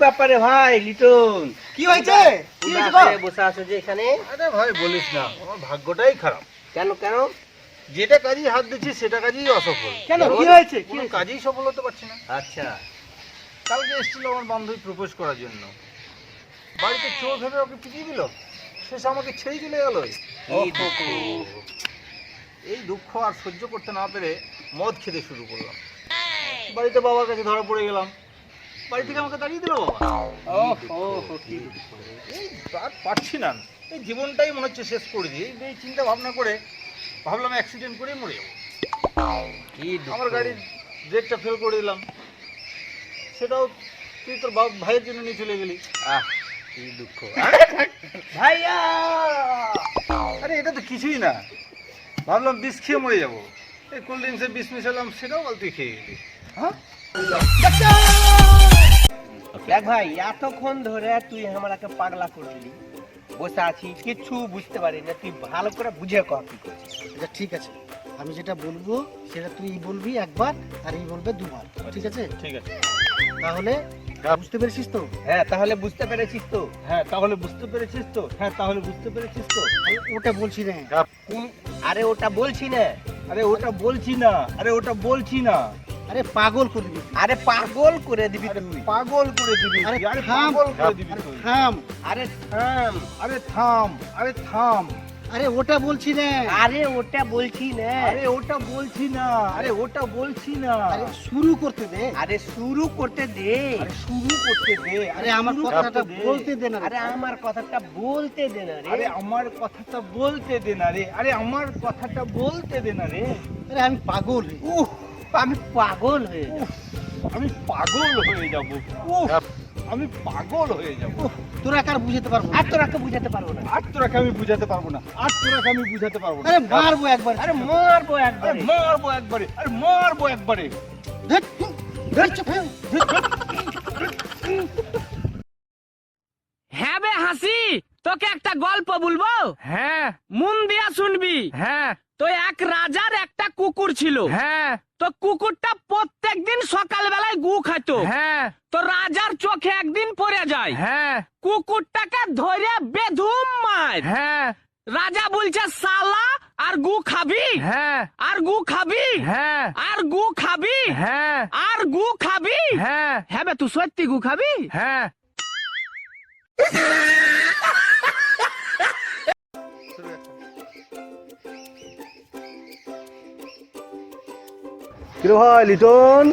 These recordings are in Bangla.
ব্যাপারে ভাই লিটন, কি হয়েছে? কি হয়েছে বসে আছো যে এখানে? আরে ভাই বলিস না, আমার ভাগ্যটাই খারাপ। কেন কেন? যেটা কাজেই হাত দিচ্ছি সেটা কাজেই অসফল। কেন, কি হয়েছে? কোনো কাজেই সফল হতে পারছি না। আচ্ছা, কালকে এসেছিল আমার বান্ধবী প্রপোজ করার জন্য, বাড়িতে চোর ভেবে ওকে পিটিয়ে দিল, শেষ আমাকে ছেড়ে চলে গেল। এই দুঃখ আর সহ্য করতে না পেরে মদ খেতে শুরু করলাম। বাড়িতে বাবার কাছে ধরা পড়ে গেলাম, বাড়ি থেকে আমাকে তাড়িয়ে দিল বাবা। এই আর পারছি না, এই জীবনটাই মনে হচ্ছে শেষ করে দিই। এই চিন্তা ভাবনা করে ভাবলাম অ্যাক্সিডেন্ট করে মরে যাবো। আমার গাড়ির ব্রেকটা ফেল করে দিলাম, সেটাও তুই তোর ভাইয়ের জন্য নিয়ে চলে গেলি। কি দুঃখ ভাইয়া! আরে এটা তো কিছুই না, ভাবলাম বিষ খেয়ে মরে যাবো। এই কোল্ড ড্রিঙ্কসে বিষ মিশালাম, সেটাও বল তুই খেয়ে গেলি। হ্যাঁ, দেখ ভাই, এতক্ষণ ধরে তুই আমাকে পাগলা করে দিলি। বসে আছি, কিছু বুঝতে পারি না, তুই ভালো করে বুঝে কর কি করছিস। আচ্ছা ঠিক আছে, আমি যেটা বলবো সেটা তুই বলবি একবার আর এই বলবে দুবার, ঠিক আছে? ঠিক আছে, তাহলে বুঝতে পেরেছিস তো? হ্যাঁ, তাহলে বুঝতে পেরেছিস তো? হ্যাঁ তাহলে বুঝতে পেরেছিস তো? হ্যাঁ তাহলে বুঝতে পেরেছিস তো? আরে ওটা বলছি না, আরে ওটা বলছি না, আরে ওটা বলছি না, আরে ওটা বলছি না। আরে পাগল করে দিবি, আরে পাগল করে দিবি তুই। পাগল করে দিবি, আরে আরে থাম, পাগল করে দিবি তুই। থাম। আরে থাম, আরে থাম, আরে থাম। আরে ওটা বলছি না, আরে ওটা বলছি না, আরে ওটা বলছি না, আরে ওটা বলছি না। আরে শুরু করতে দে, আরে শুরু করতে দে। আরে শুরু করতে দে, আরে আমার শুরু কথাটা করতে দে। বলতে দে না রে। আরে আমার কথাটা বলতে দে না রে। আরে আমার কথাটা বলতে দে না রে, আরে আমার কথাটা বলতে দে না রে। আরে আমি পাগল রে। উফ, আমি পাগল হয়ে যাব। আমি পাগল হয়ে যাব। উফ, আমি পাগল হয়ে যাব। তোরা কার বুঝাতে পারবো না। আর তোরাকে বুঝাতে পারবো না। আর তোরাকে আমি বুঝাতে পারবো না, আর তোরাকে আমি বুঝাতে পারবো না। আরে মারবো একবার, আরে মারবো আরে একবারে। মারবো একবারে, আরে মারবো একবারে। ধুৎ, ধুৎ, চুপ হয়ে। হ্যাঁ বে হাসি, তোকে একটা গল্প বলবো। হ্যাঁ, মন দিয়া শুনবি। হ্যাঁ, তো এক রাজার একটা কুকুর ছিল। হ্যাঁ, তো কুকুরটা প্রত্যেকদিন সকালবেলায় গু খাইতো। হ্যাঁ, তো রাজার চোখে একদিন পড়ে যায়। হ্যাঁ, কুকুরটাকে ধরে বেধুম মার। হ্যাঁ, রাজা বলছে সালা আর গু খাবি? হ্যাঁ, আর গু খাবি? হ্যাঁ, আর গু খাবি? হ্যাঁ, আর গু খাবি? হ্যাঁ, হ্যাঁ বে তুই সত্যি গু খাবি? হ্যাঁ। কিরে ভাই লিটন,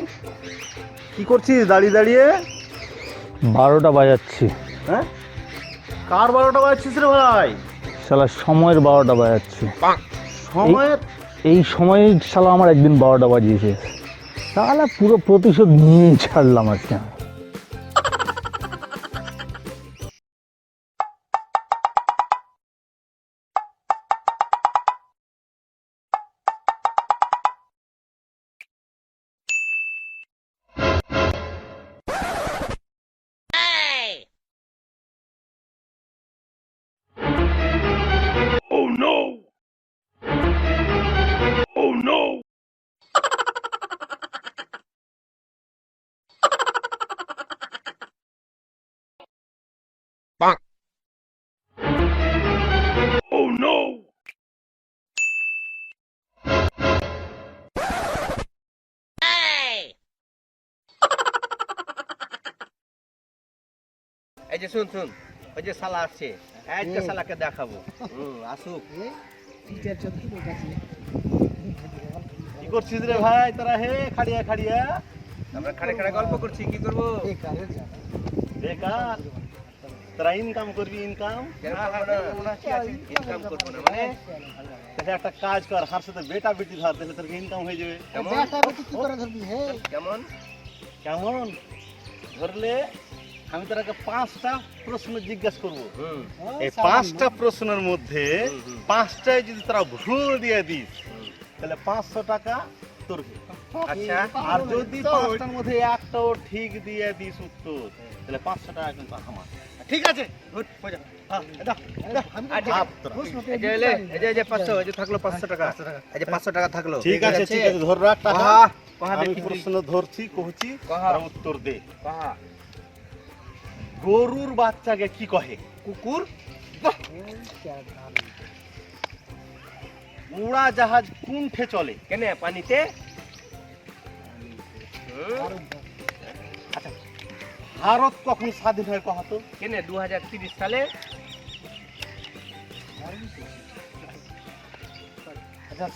কি করছিস দাঁড়িয়ে দাঁড়িয়ে? 12টা বাজাচ্ছি। হ্যাঁ, কার 12টা বাজছিস রে ভাই? শালা সময়ের 12টা বাজাচ্ছি। সময়ের? এই সময় শালা আমার একদিন 12টা বাজিয়েছে। শালা পুরো প্রতিশোধ নিয়েই ছাড়লাম আজকে। এই যে শুন শুন, ওই যে শালা আসছে, একটা শালাকে দেখাবো। আসুক। কি করছিস রে ভাই তোরা? হে খাড়িয়া খাড়িয়া আমরা খাড়ে খাড়ে গল্প করছি, কি করবো? বেকার। তোরা ইনকাম করবি, ইনকাম। ইনকাম করবো না মানে? তাহলে একটা কাজ কর, হার সাথে বেটা বেটি ধর, তাহলে তোর ইনকাম হয়ে যাবে। বেটা বেটি কি করে ধরবি? হে কেমন? কেমন ধরলে? আমি তোরাকে 5টা প্রশ্ন জিজ্ঞাসা করবো। এই 5টা প্রশ্নের মধ্যে 5টায় যদি তোরা ভুল দিয়ে দিস তাহলে 500 টাকা তোর। আচ্ছা, আর যদি 5টার মধ্যে একটাও ঠিক দিয়ে দিস উত্তর, তাহলে 500 টাকা কিন্তু আমার। ঠিক আছে, গুড, মজা। এই যে 500, এই যে থাকলো 500 টাকা। এই যে 500 টাকা থাকলো। ঠিক আছে, ঠিক আছে, ধর রাখ টাকা। কহা আমি দেখি তুই। প্রশ্ন ধরছি, কহছি, কহা। আর উত্তর দে। কহা। গরুর বাচ্চাকে কি কহে? কুকুর। বাহ! উড়া জাহাজ কুণ্ঠে চলে? কেন পানিতে? আচ্ছা, ভারত কখন স্বাধীন হয় কহতো? কেন 2030 সালে? আচ্ছা,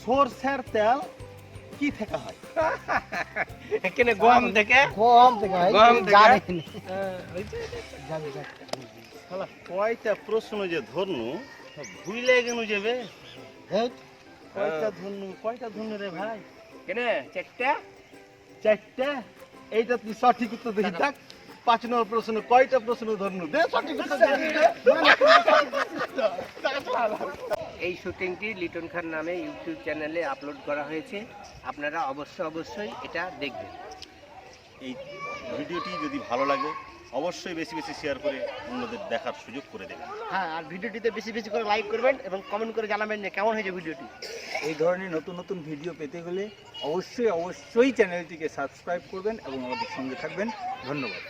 সরষের তেল কি থেকে হয়? কেন গম থেকে? গম থেকে হয়, গম থেকে? জানি না। জানি। শালা কয়টা প্রশ্ন যে ধরনু ভুলে গেল যাবে। হেই, কয়টা ধরনু রে ভাই? কেন 4টা? 4টা। এইটা তুই সঠিক উত্তর দিবি। দেখ 5 নম্বর প্রশ্ন, কয়টা প্রশ্ন ধরনু? দে সঠিক উত্তর দে। এই শুটিংটি লিটন খান নামে ইউটিউব চ্যানেলে আপলোড করা হয়েছে, আপনারা অবশ্যই এটা দেখবেন। এই ভিডিওটি যদি ভালো লাগে অবশ্যই বেশি বেশি শেয়ার করে অন্যদের দেখার সুযোগ করে দেবেন। হ্যাঁ, আর ভিডিওটিতে বেশি বেশি করে লাইক করবেন এবং কমেন্ট করে জানাবেন যে কেমন হয়েছে ভিডিওটি। এই ধরনের নতুন নতুন ভিডিও পেতে হলে অবশ্যই চ্যানেলটিকে সাবস্ক্রাইব করবেন এবং আমাদের সঙ্গে থাকবেন। ধন্যবাদ।